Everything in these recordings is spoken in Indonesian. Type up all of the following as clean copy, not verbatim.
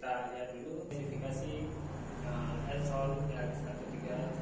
kita lihat dulu spesifikasi Epson L3110.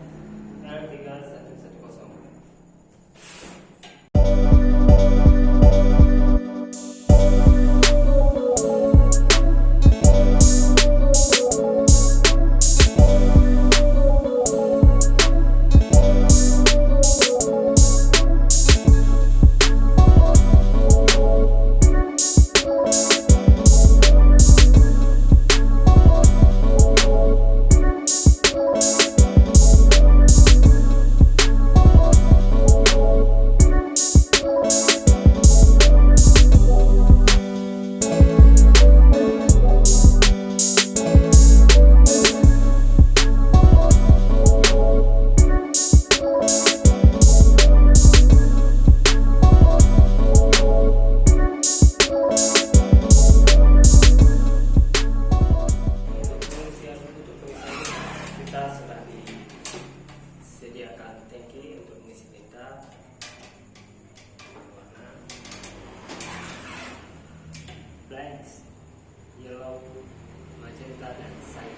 Sudah disediakan tangki untuk mengisi tinta warna black, yellow, magenta, dan cyan.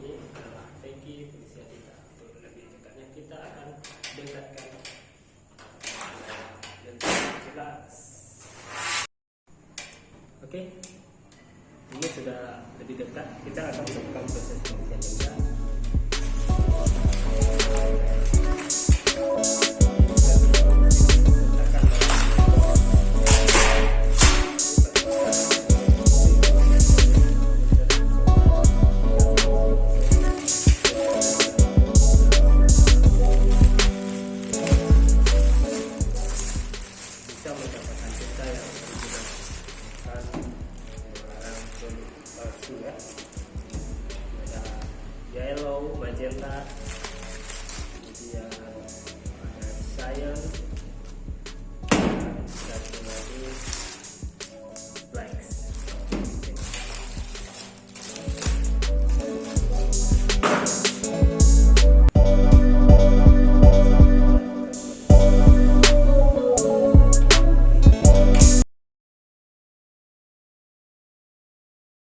Ini adalah tangki pengisian tinta. Untuk lebih dekatnya kita akan dekatkan jelas. Oke. Ini sudah lebih dekat, kita akan melakukan proses pengisian tinta.